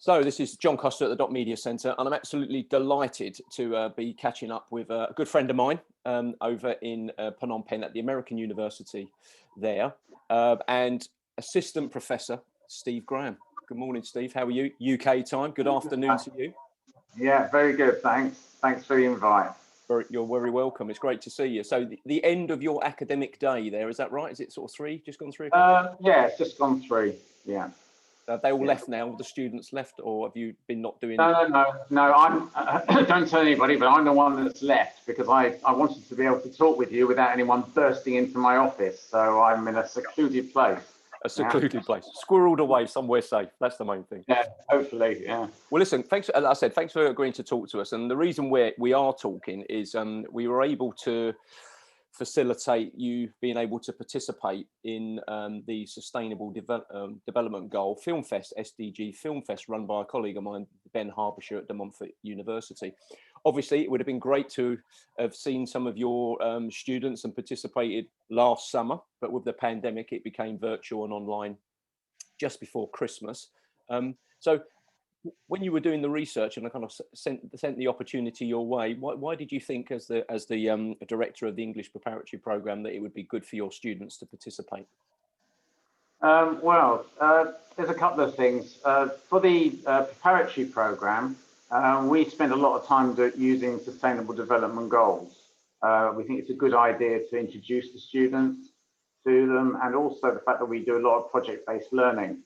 So this is John Coster at the Dot Media Centre, and I'm absolutely delighted to be catching up with a good friend of mine over in Phnom Penh at the American University there, and Assistant Professor Steve Graham. Good morning, Steve. How are you? UK time. Good afternoon to you. Yeah, very good. Thanks. Thanks for the invite. You're very welcome. It's great to see you. So the end of your academic day there, is that right? Is it sort of just gone through? Yeah, it's just gone through. Yeah. They all left now. The students left, or have you been not doing? No. I'm. Don't tell anybody, but I'm the one that's left because I wanted to be able to talk with you without anyone bursting into my office. So I'm in a secluded place. A secluded place, squirreled away somewhere safe. That's the main thing. Yeah, hopefully. Yeah. Well, listen. Thanks. As I said, thanks for agreeing to talk to us. And the reason we are talking is we were able to facilitate you being able to participate in the Sustainable Development Goal FilmFest, SDGFilmFest, run by a colleague of mine, Ben Harbisher at De Montfort University. Obviously, it would have been great to have seen some of your students and participated last summer, but with the pandemic, it became virtual and online just before Christmas. So when you were doing the research and I kind of sent the opportunity your way, why did you think, as the director of the English Preparatory Program, that it would be good for your students to participate? Well, there's a couple of things. For the preparatory program, we spend a lot of time using Sustainable Development Goals. We think it's a good idea to introduce the students to them, and also the fact that we do a lot of project-based learning.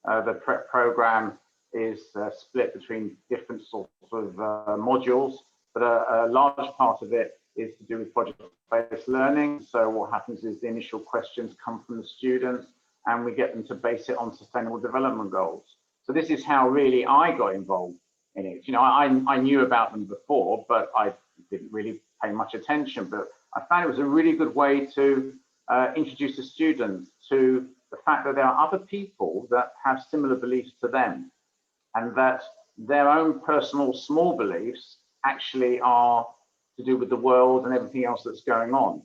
The prep program is split between different sorts of modules, but a large part of it is to do with project-based learning. So what happens is the initial questions come from the students and we get them to base it on Sustainable Development Goals. So this is how really I got involved in it. You know, I knew about them before, but I didn't really pay much attention. But I found it was a really good way to introduce the students to the fact that there are other people that have similar beliefs to them, and that their own personal small beliefs actually are to do with the world and everything else that's going on.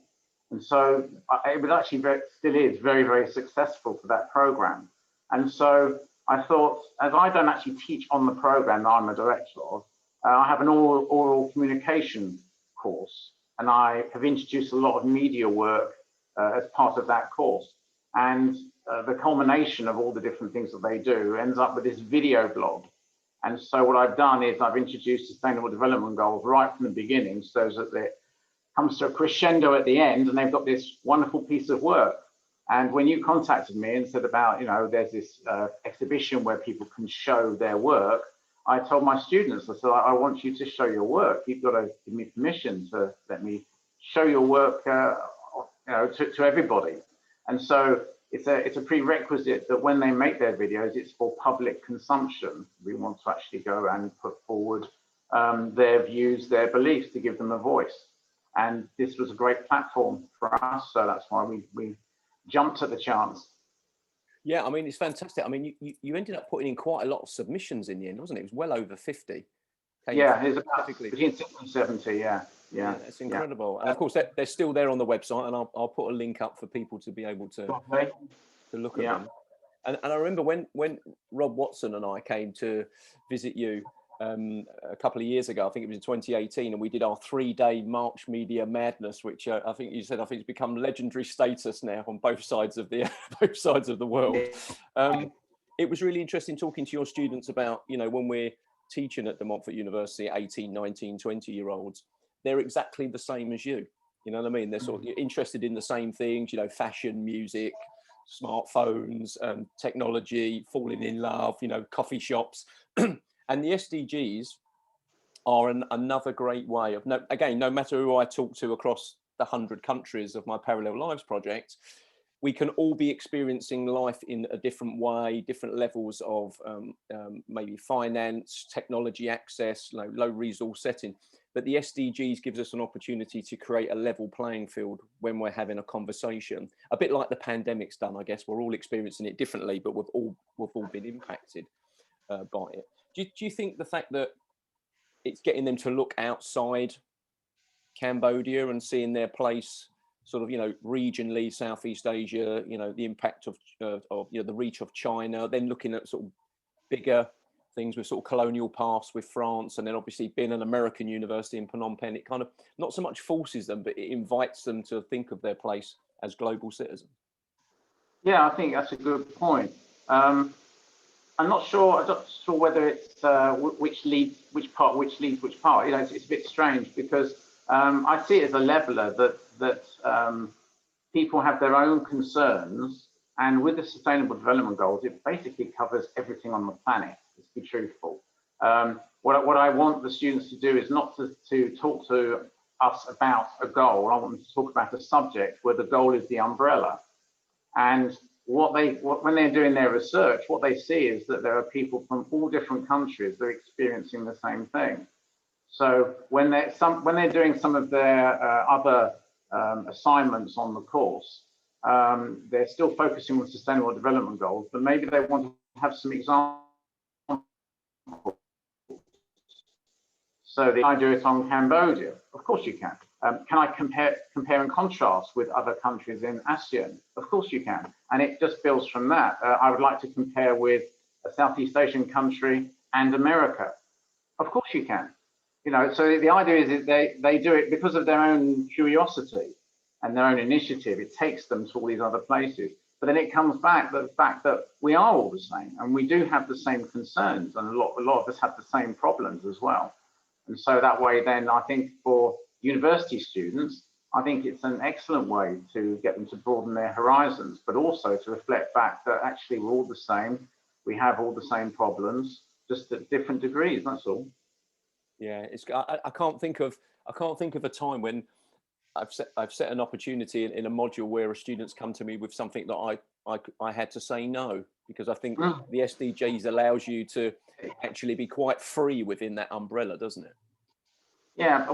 And so it was actually still is very, very successful for that program. And so I thought, as I don't actually teach on the program that I'm a director of, I have an oral communication course, and I have introduced a lot of media work as part of that course. And the culmination of all the different things that they do ends up with this video blog. And so what I've done is I've introduced Sustainable Development Goals right from the beginning, so that it comes to a crescendo at the end and they've got this wonderful piece of work. And when you contacted me and said about, you know, there's this exhibition where people can show their work, I told my students, I said, I want you to show your work. You've got to give me permission to let me show your work you know, to everybody. And so it's a prerequisite that when they make their videos, it's for public consumption. We want to actually go and put forward their views, their beliefs, to give them a voice. And this was a great platform for us, so that's why we jumped at the chance. Yeah, I mean, it's fantastic. I mean, you ended up putting in quite a lot of submissions in the end, wasn't it? It was well over 50. Yeah, it's about between 60 and 70, yeah. Yeah, it's incredible. Yeah. And of course, they're still there on the website, and I'll put a link up for people to be able to look at them. And I remember when Rob Watson and I came to visit you a couple of years ago, I think it was in 2018, and we did our 3-day March Media Madness, which I think you said, I think it's become legendary status now on both sides of the world. It was really interesting talking to your students about, you know, when we're teaching at De Montfort University, 18, 19, 20-year-olds, they're exactly the same as you. You know what I mean? They're sort of interested in the same things, you know, fashion, music, smartphones, technology, falling in love, you know, coffee shops. And the SDGs are another great way of, no matter who I talk to across the 100 countries of my Parallel Lives project, we can all be experiencing life in a different way, different levels of maybe finance, technology access, low resource setting. But the SDGs gives us an opportunity to create a level playing field when we're having a conversation, a bit like the pandemic's done, I guess. We're all experiencing it differently, but we've all been impacted by it. Do you think the fact that it's getting them to look outside Cambodia and seeing their place sort of, you know, regionally, Southeast Asia, you know, the impact of you know, the reach of China, then looking at sort of bigger things with sort of colonial past with France, and then obviously being an American university in Phnom Penh, it kind of not so much forces them, but it invites them to think of their place as global citizens. Yeah, I think that's a good point. I'm not sure whether it's which part leads which part. You know, it's a bit strange because I see it as a leveler that people have their own concerns, and with the Sustainable Development Goals, it basically covers everything on the planet. Let's be truthful. What I want the students to do is not to talk to us about a goal. I want them to talk about a subject where the goal is the umbrella. And when they're doing their research, what they see is that there are people from all different countries that are experiencing the same thing. So when they're doing some of their other assignments on the course, they're still focusing on Sustainable Development Goals, but maybe they want to have some examples. So I do it on Cambodia. Of course you can. Can I compare and contrast with other countries in ASEAN? Of course you can. And it just builds from that. I would like to compare with a Southeast Asian country and America. Of course you can. You know, so the idea is that they do it because of their own curiosity and their own initiative. It takes them to all these other places. But then it comes back to the fact that we are all the same, and we do have the same concerns, and a lot of us have the same problems as well. And so that way, then I think for university students, I think it's an excellent way to get them to broaden their horizons, but also to reflect back that actually we're all the same. We have all the same problems, just at different degrees. That's all. Yeah, I can't think of a time when I've set an opportunity in a module where a student's come to me with something that I had to say no, because I think the SDGs allows you to actually be quite free within that umbrella, doesn't it? Yeah,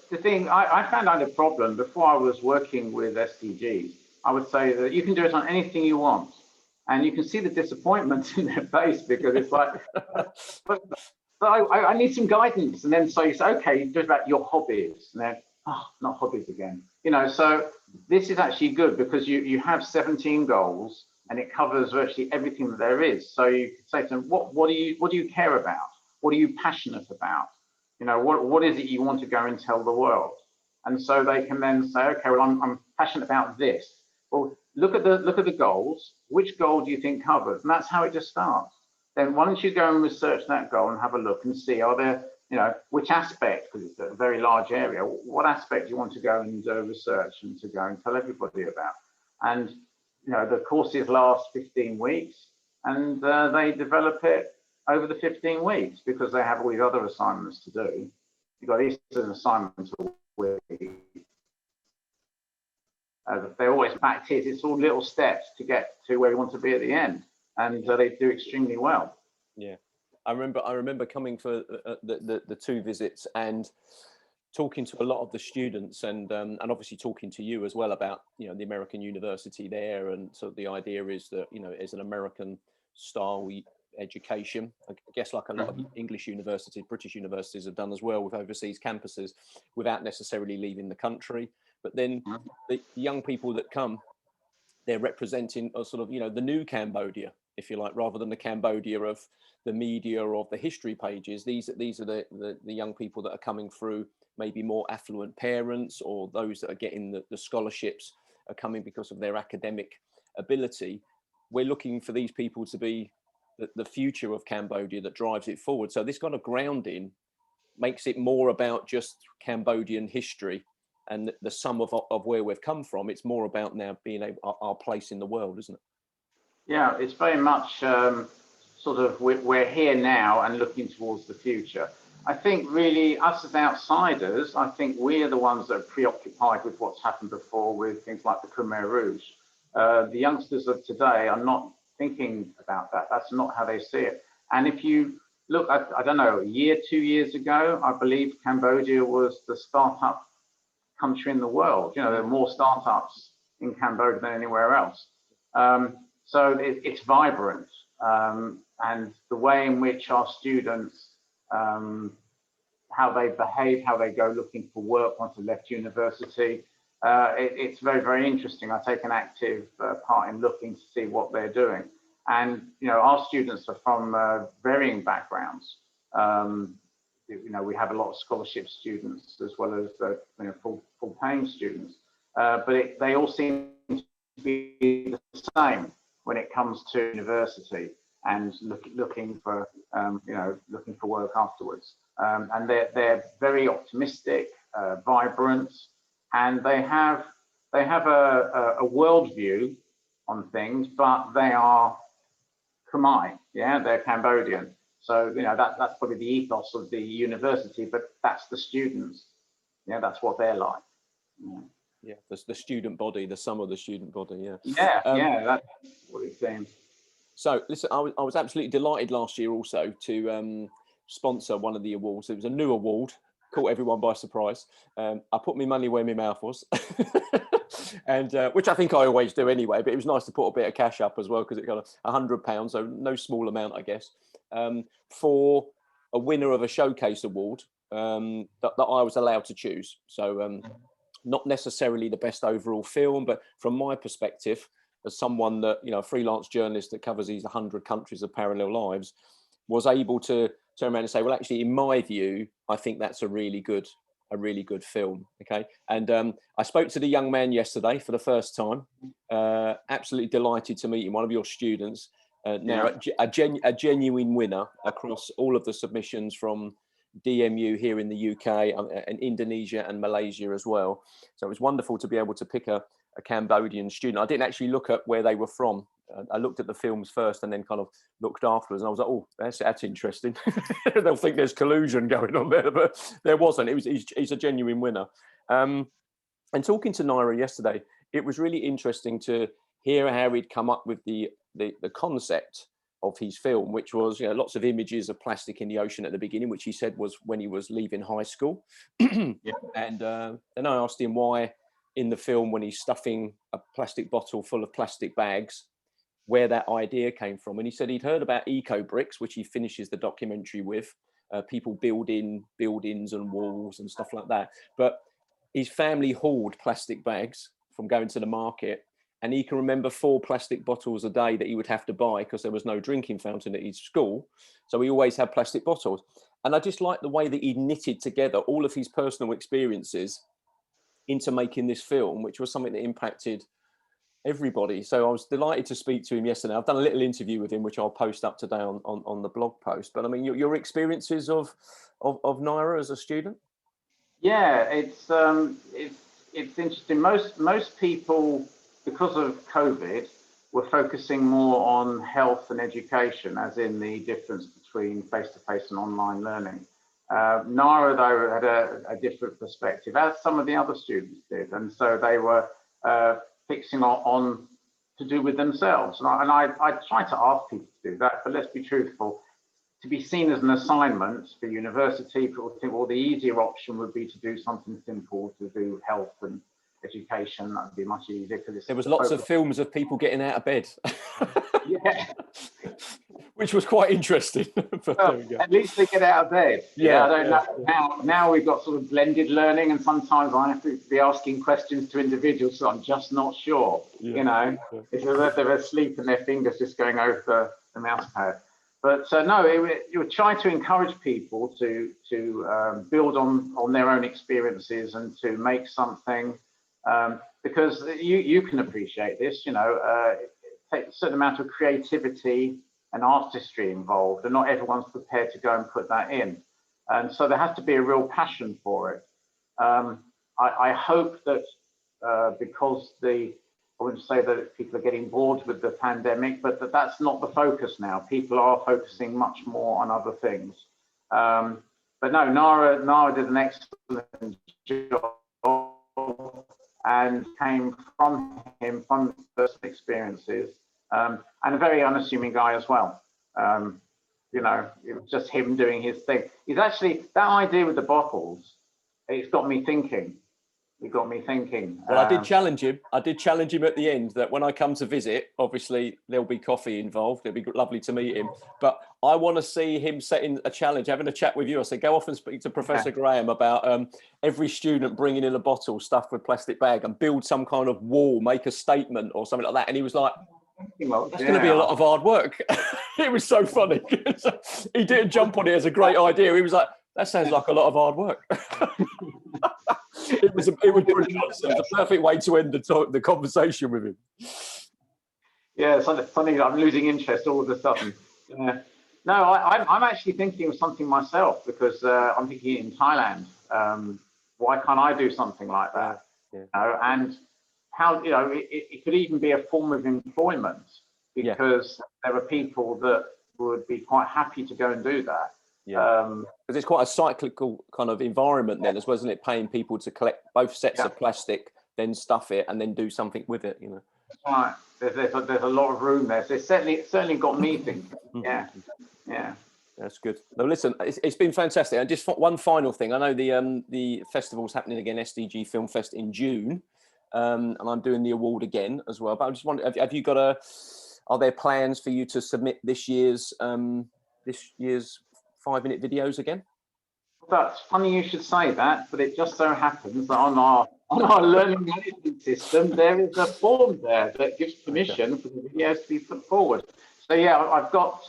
the thing I found out a problem before I was working with SDGs. I would say that you can do it on anything you want, and you can see the disappointment in their face because it's like, but I need some guidance. And then so you say, okay, do it about your hobbies, and then not hobbies again. You know, so this is actually good because you have 17 goals and it covers virtually everything that there is. So you could say to them, what do you care about? What are you passionate about? You know, what is it you want to go and tell the world? And so they can then say, okay, well, I'm passionate about this. Well, look at the goals. Which goal do you think covers? And that's how it just starts. Then why don't you go and research that goal and have a look and see, are there, you know, which aspect, because it's a very large area, what aspect do you want to go and research and to go and tell everybody about? And, you know, the courses last 15 weeks and they develop it over the 15 weeks because they have all these other assignments to do. You've got Eastern assignments a week. They're always backed in. It's all little steps to get to where we want to be at the end. And they do extremely well. Yeah, I remember coming for the 2 visits and talking to a lot of the students, and obviously talking to you as well about, you know, the American university there, and so the idea is that, you know, it's an American style education, I guess, like a lot of English universities, British universities have done as well with overseas campuses, without necessarily leaving the country. But then the young people that come, they're representing a sort of, you know, the new Cambodia, if you like, rather than the Cambodia of the media or of the history pages. These are the young people that are coming through, maybe more affluent parents, or those that are getting the scholarships are coming because of their academic ability. We're looking for these people to be the future of Cambodia that drives it forward. So this kind of grounding makes it more about just Cambodian history and the sum of where we've come from. It's more about now being our place in the world, isn't it? Yeah, it's very much sort of we're here now and looking towards the future. I think really us as outsiders, I think we are the ones that are preoccupied with what's happened before with things like the Khmer Rouge. The youngsters of today are not thinking about that. That's not how they see it. And if you look, I don't know, a year, 2 years ago, I believe Cambodia was the startup country in the world. You know, there are more startups in Cambodia than anywhere else. So it's vibrant. And the way in which our students, how they behave, how they go looking for work once they left university, it's very, very interesting. I take an active part in looking to see what they're doing. And, you know, our students are from varying backgrounds. You know, we have a lot of scholarship students as well as you know, full paying students, but they all seem to be the same when it comes to university and looking for you know, looking for work afterwards. And they're very optimistic, vibrant, and they have a worldview on things, but they are Khmer, yeah, they're Cambodian. So, you know, that's probably the ethos of the university, but that's the students. Yeah, that's what they're like. Yeah, the student body, the sum of the student body, yeah. Yeah, that's what it's saying. So, listen, I was absolutely delighted last year also to sponsor one of the awards. It was a new award, caught everyone by surprise. I put my money where my mouth was. And which I think I always do anyway, but it was nice to put a bit of cash up as well, because it got £100, so no small amount, I guess, for a winner of a showcase award that I was allowed to choose. So not necessarily the best overall film, but from my perspective, as someone that, you know, a freelance journalist that covers these 100 countries of parallel lives, was able to turn around and say, well, actually, in my view, I think that's a really good film. Okay. And I spoke to the young man yesterday for the first time. Absolutely delighted to meet him, one of your students. Now a genuine winner across all of the submissions from DMU here in the UK and Indonesia and Malaysia as well. So it was wonderful to be able to pick a Cambodian student. I didn't actually look at where they were from. I looked at the films first and then kind of looked afterwards, and I was like, oh, that's interesting. They'll think there's collusion going on there, but there wasn't. He's a genuine winner. And talking to Naira yesterday, it was really interesting to hear how he'd come up with the concept of his film, which was, you know, lots of images of plastic in the ocean at the beginning, which he said was when he was leaving high school. Yeah. And then I asked him why in the film, when he's stuffing a plastic bottle full of plastic bags, where that idea came from. And he said he'd heard about eco bricks, which he finishes the documentary with, people building buildings and walls and stuff like that. But his family hauled plastic bags from going to the market, and he can remember 4 plastic bottles a day that he would have to buy because there was no drinking fountain at his school. So he always had plastic bottles. And I just like the way that he knitted together all of his personal experiences into making this film, which was something that impacted everybody. So I was delighted to speak to him yesterday. I've done a little interview with him, which I'll post up today on the blog post. But I mean, your experiences of Naira as a student? Yeah, it's interesting. Most people, because of COVID, were focusing more on health and education, as in the difference between face-to-face and online learning. Naira, though, had a different perspective, as some of the other students did, and so they were fixing on to do with themselves. And I try to ask people to do that, but let's be truthful. To be seen as an assignment for university, people think, well, the easier option would be to do something simple, to do health and education. That would be much easier. Because there was lots of films of people getting out of bed. Yeah. Which was quite interesting. But well, at least they get out of bed. Yeah, I don't know. Now we've got sort of blended learning, and sometimes I have to be asking questions to individuals, so I'm just not sure. Yeah, you know, it's as if they're asleep and their fingers just going over the mouse pad. But no, you would try to encourage people to build on their own experiences and to make something, because you can appreciate this. You know, it takes a certain amount of creativity and artistry involved, and not everyone's prepared to go and put that in. And so there has to be a real passion for it. I hope that because I wouldn't say that people are getting bored with the pandemic, but that's not the focus now. People are focusing much more on other things. But no, Naira did an excellent job, and came from him, from personal experiences. And a very unassuming guy as well. You know, it was just him doing his thing. He's actually, that idea with the bottles, it's got me thinking. It got me thinking. Well, I did challenge him. I did challenge him at the end that when I come to visit, obviously there'll be coffee involved. It'll be lovely to meet him. But I want to see him setting a challenge, having a chat with you. I said, go off and speak to Professor Graham about every student bringing in a bottle stuffed with plastic bag and build some kind of wall, make a statement or something like that. And he was like, That's going to be a lot of hard work. It was so funny. He didn't jump on it as a great idea. He was like, that sounds like a lot of hard work. It was brilliant. It was a perfect way to end the conversation with him. Yeah, something I'm losing interest all of a sudden. No, I'm actually thinking of something myself, because I'm thinking in Thailand. Why can't I do something like that? Yeah. And how, it could even be a form of employment, because there are people that would be quite happy to go and do that. Yeah, because it's quite a cyclical kind of environment then, as well, isn't it? Paying people to collect both sets of plastic, then stuff it, and then do something with it. Right. There's a lot of room there. So it's certainly got me thinking. Yeah. That's good. No, listen, it's been fantastic. And just one final thing, I know the festival's happening again, SDGFilmFest in June, and I'm doing the award again as well. But I just wonder, have you got are there plans for you to submit this year's 5-minute videos again? That's funny you should say that, but it just so happens that on our learning management system, there is a form there that gives permission for the videos to be put forward. So yeah, I've got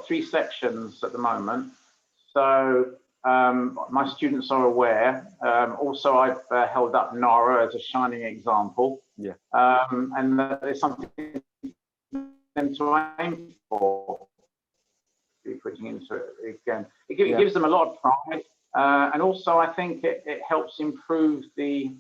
3 sections at the moment. So my students are aware. Also, I've held up Nara as a shining example. Yeah. And there's something for them to aim for. Be putting into it again. It gives them a lot of pride, and also I think it helps improve the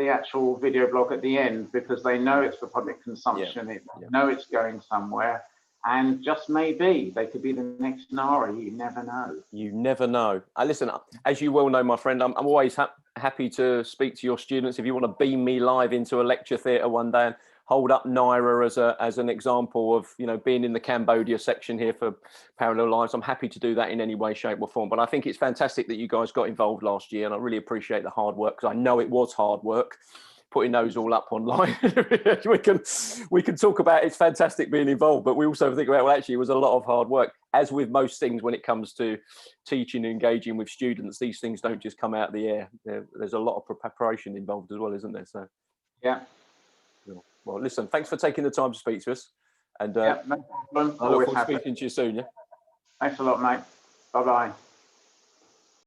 actual video blog at the end, because they know it's for public consumption. They know it's going somewhere, and just maybe they could be the next Nara. You never know. You never know. Listen, as you well know, my friend, I'm always happy to speak to your students. If you want to beam me live into a lecture theatre one day and hold up Naira as an example of being in the Cambodia section here for Parallel Lives, I'm happy to do that in any way, shape or form. But I think it's fantastic that you guys got involved last year, and I really appreciate the hard work, because I know it was hard work putting those all up online. we can talk about it's fantastic being involved, but we also think about, well, actually it was a lot of hard work. As with most things when it comes to teaching and engaging with students, these things don't just come out of the air. There's a lot of preparation involved as well, isn't there? So yeah. Well, listen, thanks for taking the time to speak to us. And no problem. I look forward to speaking to you soon. Yeah. Thanks a lot, mate. Bye-bye.